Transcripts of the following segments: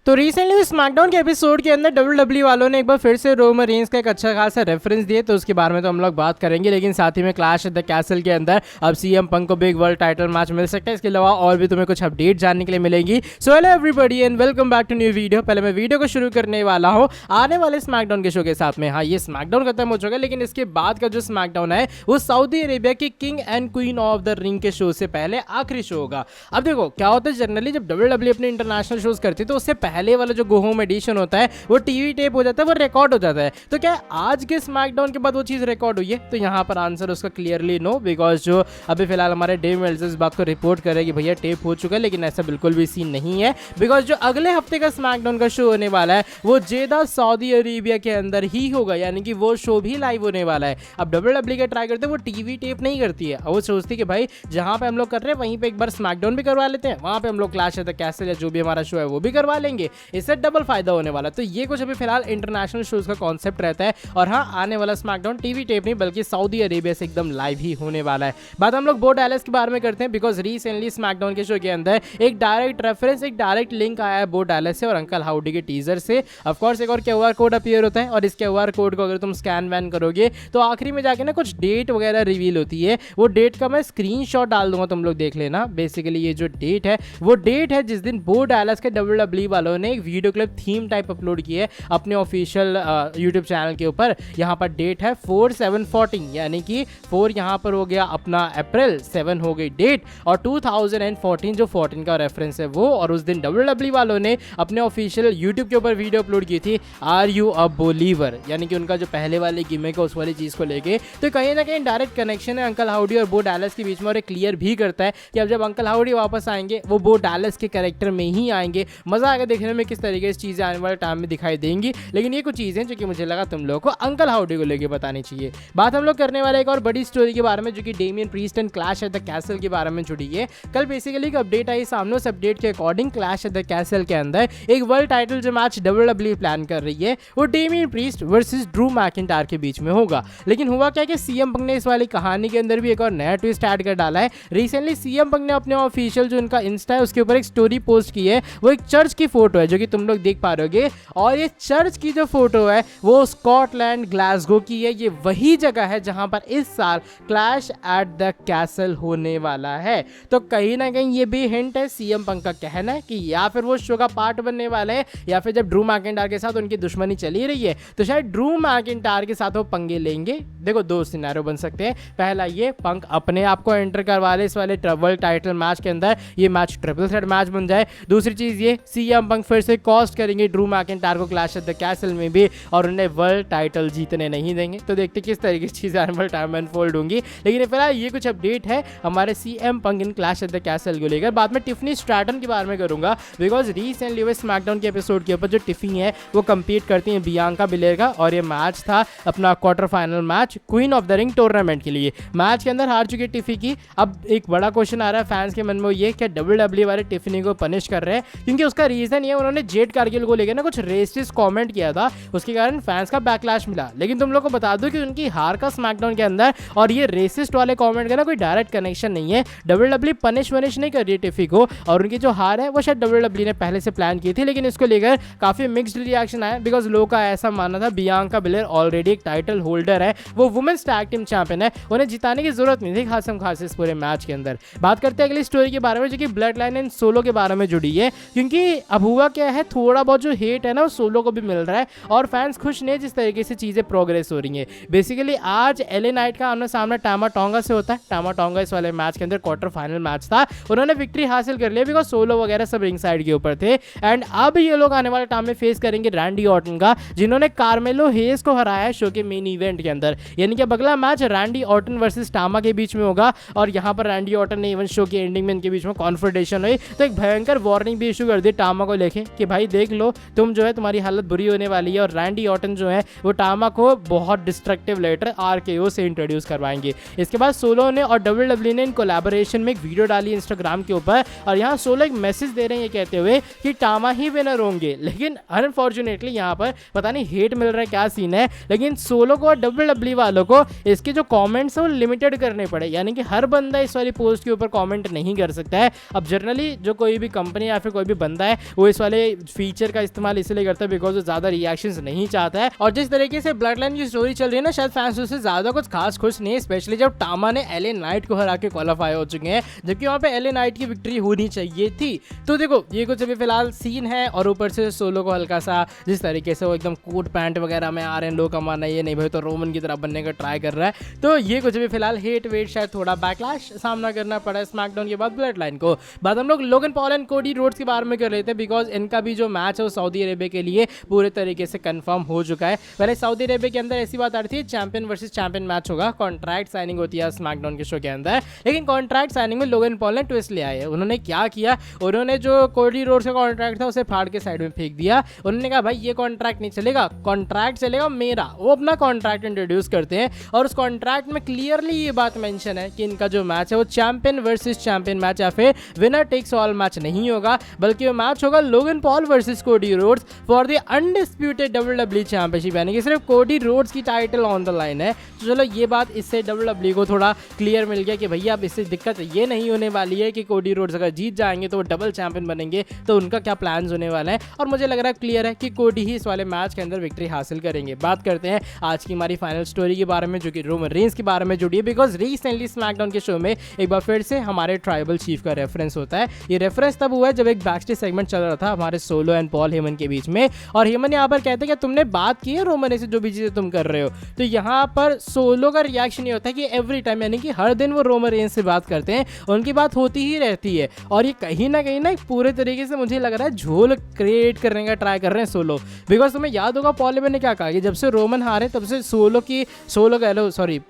तो recently SmackDown के episode के अंदर डब्ल्यूडब्ल्यू वालों ने एक बार फिर से रोमन रेंस का एक अच्छा खासा रेफरेंस दिए, तो उसके बारे में तो हम लोग बात करेंगे। लेकिन साथ ही में क्लैश एट द कैसल के अंदर अब सीएम पंक को बिग वर्ल्ड टाइटल मैच मिल सकता है। इसके अलावा और भी तुम्हें कुछ अपडेट जानने के लिए मिलेंगी। So hello everybody and welcome back to new video. पहले मैं वीडियो को शुरू करने वाला हूँ आने वाले स्मैकडाउन के शो के साथ में। हाँ, ये स्मैकडाउन खत्म हो चुका है, लेकिन इसके बाद का जो स्मैकडाउन है वो सऊदी अरेबिया की king and queen of the ring के शो से पहले आखिरी शो होगा। अब देखो क्या होता है, जनरली जब डब्ल्यूडब्ल्यू अपने इंटरनेशनल शोज करती है तो उससे पहले वाला जो गो होम एडिशन होता है वो टीवी टेप हो जाता है, वो रिकॉर्ड हो जाता है। तो क्या आज के स्मैकडाउन के बाद वो चीज रिकॉर्ड हुई है? तो यहाँ पर आंसर उसका क्लियरली नो, बिकॉज जो अभी फिलहाल हमारे डेव मेल्जर इस बात को रिपोर्ट करे कि भैया टेप हो चुका है, लेकिन ऐसा बिल्कुल भी सीन नहीं है। बिकॉज जो अगले हफ्ते का स्मैकडाउन का शो होने वाला है वो जेदा सऊदी अरेबिया के अंदर ही होगा, यानी कि वो शो भी लाइव होने वाला है। अब डब्ल्यूडब्ल्यू का ट्राई करते हैं, वो टीवी टेप नहीं करती है, वो सोचती है कि भाई जहां पे हम लोग कर रहे हैं वहीं पे एक बार स्मैकडाउन भी करवा लेते हैं, वहां पे हम लोग क्लैश एट द कैसल या जो भी हमारा शो है वो भी करवा लेंगे, इससे डबल फायदा होने वाला। तो ये कुछ अभी फिलहाल इंटरनेशनल शोज का कॉन्सेप्ट रहता है। और हाँ, आने वाला स्मैकडाउन टीवी टेप नहीं बल्कि सऊदी अरेबिया से एकदम लाइव ही होने वाला है। बात हम लोग बो डैलस के बारे में करते हैं, बिकॉज रिसेंटली स्मैकडाउन के शो के अंदर एक डायरेक्ट रेफरेंस, एक डायरेक्ट लिंक आया है बो डैलस से और अंकल हाउडी के टीजर से। ऑफ कोर्स एक और क्यूआर कोड अपीयर होता है और इस क्यूआर कोड को अगर तुम स्कैन वैन करोगे तो आखिरी में जाके ना कुछ डेट वगैरह रिवील होती है। वो डेट का मैं स्क्रीनशॉट डाल दूंगा, तुम लोग देख लेना। बेसिकली ये जो डेट है वो डेट है जिस दिन बो डैलस के डब्ल्यूडब्ल्यू वालों ने एक video clip theme type upload की है अपने ऑफिशियल यूट्यूब चैनल के ऊपर। यहाँ पर डेट है 4/7/14, यानी कि 4 यहाँ पर हो गया अपना अप्रैल, 7 हो गई डेट और 2014 जो 14 का रेफरेंस है वो। और उस दिन डब्ल्यूडब्ल्यू वालों ने अपने ऑफिशियल यूट्यूब के ऊपर वीडियो अपलोड की थी, आर यू अ बिलीवर, यानी कि उनका जो पहले वाले गिमिक है उस वाली चीज़ को लेके। तो कहीं ना कहीं डायरेक्ट कनेक्शन है अंकल हाउडी और बो डैलस के बीच में, और एक क्लियर भी करता है कि अब जब अंकल हाउडी वापस आएंगे वो बो डैलस के कैरेक्टर में ही आएंगे। मजा आएगा देखने में किस तरीके से चीज़ें आने वाले टाइम में दिखाई देंगी। लेकिन ये कुछ चीज़ें जो कि मुझे लगा तुम लोगों को अंकल हाउडी को लेके बतानी चाहिए। बात हम लोग करने वाले एक और बड़ी स्टोरी के बारे में, जो कि Damien priest and clash at the castle के बारे में जुड़ी है। कल बेसिकली एक अपडेट आई सामने, उस अपडेट के according clash at the castle के अंदर एक वर्ल्ड टाइटल जो मैच डब्ल्यूडब्ल्यू प्लान कर रही है वो Damien priest versus Drew McIntyre के बीच में होगा। लेकिन हुआ क्या कि सीएम पंक ने इस वाली कहानी के अंदर भी एक और नया ट्विस्ट ऐड कर डाला है। रिसेंटली सीएम पंक ने अपने ऑफिशियल जो उनका इंस्टा है उसके ऊपर एक स्टोरी पोस्ट की है। वो एक चर्च की फोटो है जो कि तुम लोग देख पा रहे होगे, और ये चर्च की जो फोटो है वो स्कॉटलैंड ग्लासगो की है। ये वही जगह है जहां पर इस साल क्लैश एट द कैसल होने वाला है। तो कहीं ना कहीं ये भी हिंट है, सीएम पंक का कहना है कि या फिर वो शो का पार्ट बनने वाले हैं, या फिर जब ड्रू मैकिंटायर के साथ उनकी दुश्मनी चली रही है तो शायद ड्रू मैकिंटायर के साथ वो पंगे लेंगे। देखो दो सिनेरियो बन सकते हैं। पहला ये, पंक अपने आप को एंटर करवा ले इस वाले वर्ल्ड टाइटल मैच के अंदर, ये मैच ट्रिपल थ्रेट मैच बन जाए। दूसरी चीज ये, सीएम पंक फिर से कॉस्ट करेंगे ड्रू मैकिंटायर को क्लैश एट द कैसल में भी और उन्हें वर्ल्ड टाइटल जीतने नहीं देंगे। तो देखते किस तरीके की चीजें आने वाले टाइम में अनफोल्ड होंगी। लेकिन फिलहाल ये कुछ अपडेट है हमारे CM Punk in clash at the castle को लेकर। बाद में टिफनी स्ट्रैटन के बारे में करूंगा, बिकॉज रिसेंटली वे स्मैकडाउन के एपिसोड के ऊपर जो टिफनी है वो कंपीट करती है बियांका बिलेर का, और ये मैच था अपना quarter final match queen of the ring tournament के लिए। मैच के अंदर हार चुकी टिफी की। अब एक बड़ा क्वेश्चन आ रहा है फैंस के मन में, ये क्या डब्ल्यूडब्ल्यू वाले टिफनी को पनिश कर रहे हैं? क्योंकि उसका रीजन ये, उन्होंने जेड कारगिल को लेकर ना कुछ रेसिस्ट कमेंट किया था, उसके कारण फैंस का बैकलैश मिला। लेकिन तुम लोग को बता दो कि उनकी हार का स्मैकडाउन के अंदर और ये रेसिस्ट वाले कमेंट का ना कोई डायरेक्ट कनेक्शन नहीं है। डब्ल्यूडब्ल्यू पनिश नहीं कर रही है टिफी को, और उनकी जो हार है वो शायद डब्ल्यूडब्ल्यू ने पहले से प्लान की थी। लेकिन इसको लेकर काफी मिक्स्ड रिएक्शन आया, बिकॉज लोगों का ऐसा मानना था बियांका बिलेर ऑलरेडी एक टाइटल होल्डर है, वो वुमेन्स टैग टीम चैंपियन है, उन्हें जिताने की जरूरत नहीं थी खासम खास इस पूरे मैच के अंदर। बात करते हैं अगली स्टोरी के बारे में, जो कि ब्लड लाइन एंड सोलो के बारे में जुड़ी है। क्योंकि अब हुआ क्या है, थोड़ा बहुत जो हेट है ना वो सोलो को भी मिल रहा है और फैंस खुश नहीं जिस तरीके से चीजें प्रोग्रेस हो रही है। बेसिकली आज एलए नाइट का आमना सामना टामा टोंगा से होता है। टामा टोंगा इस वाले मैच के अंदर क्वार्टर फाइनल मैच था, उन्होंने विक्ट्री हासिल कर लिया बिकॉज सोलो वगैरह सब रिंग साइड के ऊपर थे। एंड अब ये लोग आने वाले टाइम में फेस करेंगे रैंडी ऑर्टन का, जिन्होंने कार्मेलो हेस को हराया है शो के मेन इवेंट के अंदर। यानी कि अगला मैच रैंडी ऑर्टन वर्सेस टामा के बीच में होगा, और यहाँ पर रैंडी ऑर्टन ने इवन शो की एंडिंग में इनके बीच में कॉन्फ्रंटेशन हुई तो एक भयंकर वार्निंग भी इशू कर दी टामा को लेके कि भाई देख लो तुम जो है तुम्हारी हालत बुरी होने वाली है। और रैंडी ऑर्टन जो है वो टामा को बहुत डिस्ट्रक्टिव लेटर आरकेओ से इंट्रोड्यूस करवाएंगे। इसके बाद सोलो ने और डब्ल्यूडब्ल्यू ने इन कोलैबोरेशन में एक वीडियो डाली इंस्टाग्राम के ऊपर, और यहाँ सोलो एक मैसेज दे रहे हैं ये कहते हुए कि टामा ही विनर होंगे। लेकिन अनफॉर्चुनेटली यहाँ पर पता नहीं हेट मिल रहा है क्या सीन है, लेकिन सोलो को और डब्ल्यूडब्ल्यू वालों को इसके जो कमेंट्स है वो लिमिटेड करने पड़े, यानी कि हर बंदा इस वाली पोस्ट के ऊपर कमेंट नहीं कर सकता है। अब जनरली जो कोई भी कंपनी या फिर कोई भी बंदा है वो इस वाले फीचर का इस्तेमाल इसलिए करता है बिकॉज वो ज्यादा रिएक्शंस नहीं चाहता है। और जिस तरीके से ब्लड लाइन की स्टोरी चल रही है ना, शायद फैंस उससे ज्यादा कुछ खास खुश नहीं है, स्पेशली जब टामा ने एलए नाइट को हरा के क्वालिफाई हो चुके हैं, जबकि वहाँ पे एलए नाइट की विक्ट्री होनी चाहिए थी। तो देखो ये कुछ अभी फिलहाल सीन है, और ऊपर से सोलो को हल्का सा जिस तरीके से वो एकदम कोट पैंट वगैरह में आ रहे हैं, लोग का मानना ये नहीं भाई तो रोमन की तरह बनने का ट्राई कर रहा है। तो ये कुछ भी फिलहाल हेट वेट शायद थोड़ा बैकलैश सामना करना पड़ा है स्मैकडाउन के बाद ब्लड लाइन को। बात हम लोग Logan Paul and Cody Rhodes के बारे में कर रहे थे, बिकॉज इनका भी जो मैच है वो सऊदी अरेबिया के लिए पूरे तरीके से कंफर्म हो चुका है। पहले सऊदी अरेबिया के अंदर ऐसी बात आ रही थी चैंपियन वर्सेस चैंपियन मैच होगा, कॉन्ट्रैक्ट साइनिंग होती है स्मैकडाउन के शो के अंदर, लेकिन कॉन्ट्रैक्ट साइनिंग में लोगन पॉल ने ट्विस्ट ले आए। उन्होंने क्या किया, उन्होंने जो कोडी रोड्स का कॉन्ट्रैक्ट था उसे फाड़ के साइड में फेंक दिया। उन्होंने कहा भाई ये कॉन्ट्रैक्ट नहीं चलेगा, कॉन्ट्रैक्ट चलेगा मेरा। वो अपना कॉन्ट्रैक्ट इंट्रोड्यूस करते हैं, और उस कॉन्ट्रैक्ट में क्लियरली ये बात मेंशन है कि इनका जो मैच है वो चैंपियन वर्सेस चैंपियन मैच या फिर विनर टेक्स ऑल मैच नहीं होगा, बल्कि वो मैच होगा Logan Paul versus Cody Rhodes for the undisputed WWE championship, यानी कि सिर्फ कोडी रोड्स की टाइटल ऑन द लाइन है। तो चलो ये बात इससे डब्ल्यूडब्ल्यूई को थोड़ा क्लियर मिल गया कि भैया अब इससे दिक्कत ये नहीं होने वाली है कि कोडी रोड्स अगर जीत जाएंगे तो वो डबल चैंपियन बनेंगे, तो उनका क्या प्लान्स होने वाला है। और मुझे लग रहा है क्लियर है कि कोडी ही इस वाले मैच के अंदर विक्ट्री हासिल करेंगे। बात करते हैं आज की हमारी फाइनल स्टोरी के बारे में, जो कि रोमन रेंस के बारे में जुड़ी है, बिकॉज रिसेंटली स्मैकडाउन के शो में एक बार फिर से हमारे ट्राइबल चीफ का रेफरेंस होता है। ये रेफरेंस तब हुआ है जब एक बैकस्टेज सेगमेंट चल रहा था हमारे सोलो एंड पॉल हेमन के बीच में, और हेमन यहाँ पर कहते हैं कि तुमने बात की है रोमन से जो भी चीजें तुम कर रहे हो। तो यहाँ पर सोलो का रिएक्शन ये होता है कि एवरी टाइम, यानी कि हर दिन वो रोमन रेंस से बात करते हैं, उनकी बात होती ही रहती है, और ये कहीं ना पूरे तरीके से मुझे लग रहा है झोल क्रिएट करने का ट्राई कर रहे हैं सोलो। बिकॉज तुम्हें याद होगा पॉल हेमन ने क्या कहा कि जब से रोमन हारे तब से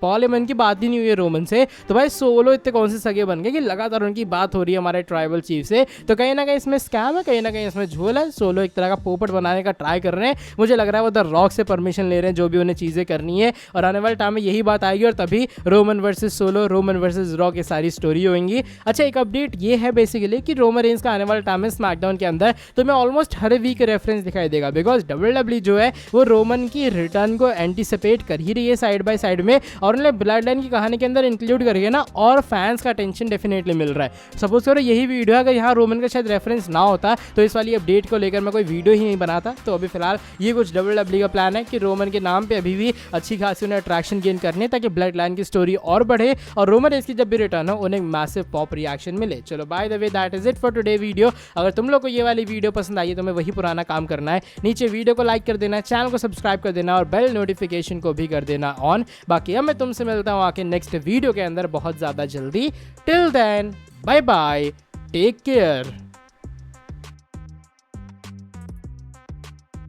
पॉल हेमन की बात ही नहीं हुई है रोमन से, तो भाई सोलो इतने कौन से सगे बन गए कि लगातार उनकी बात हो रही है हमारे ट्राइबल चीफ से। तो कहीं ना कहीं इसमें स्कैम है, कहीं ना कहीं इसमें झोल है, सोलो एक तरह का पोपट बनाने का ट्राई कर रहे हैं। मुझे लग रहा है वो द रॉक से परमिशन ले रहे हैं जो भी उन्हें चीज़ें करनी है, और आने वाले टाइम में यही बात आएगी, और तभी Roman versus solo, Roman versus rock ये सारी स्टोरी होंगी। अच्छा एक अपडेट ये है बेसिकली कि रोमन रेंस का आने वाले टाइम में स्मैकडाउन के अंदर तो मैं ऑलमोस्ट हर वीक रेफरेंस दिखाई देगा, बिकॉज डब्ल्यूडब्ल्यूई जो है वो रोमन की रिटर्न को एंटीसिपेट कर ही रही है साइड बाय साइड में, और उन्हें ब्लड लाइन की कहानी के अंदर इंक्लूड करके ना, और फैंस का अटेंशन डेफिनेटली मिल रहा है। सपोज करो यही वीडियो अगर यहाँ रोमन का शायद रेफरेंस ना होता तो इस वाली अपडेट को लेकर मैं कोई वीडियो ही नहीं बनाता। तो अभी फिलहाल ये कुछ डब्ल्यूडब्ल्यूई का प्लान है कि रोमन के नाम पे अभी भी अच्छी खासी उन्हें अट्रैक्शन गेन करनी है, ताकि ब्लड लाइन की स्टोरी और बढ़े, और रोमन रेंस की जब भी रिटर्न हो उन्हें मैसिव पॉप रिएक्शन मिले। चलो by the way that is it for today video. अगर तुम लोग को ये वाली वीडियो पसंद आई है तो मैं वही पुराना काम करना है, नीचे वीडियो को लाइक कर देना, चैनल को सब्सक्राइब कर देना, और बेल नोटिफिकेशन को भी कर देना ऑन। बाकी अब मैं तुमसे मिलता हूँ आके नेक्स्ट वीडियो के अंदर बहुत ज़्यादा जल्दी। Till then bye bye, take care.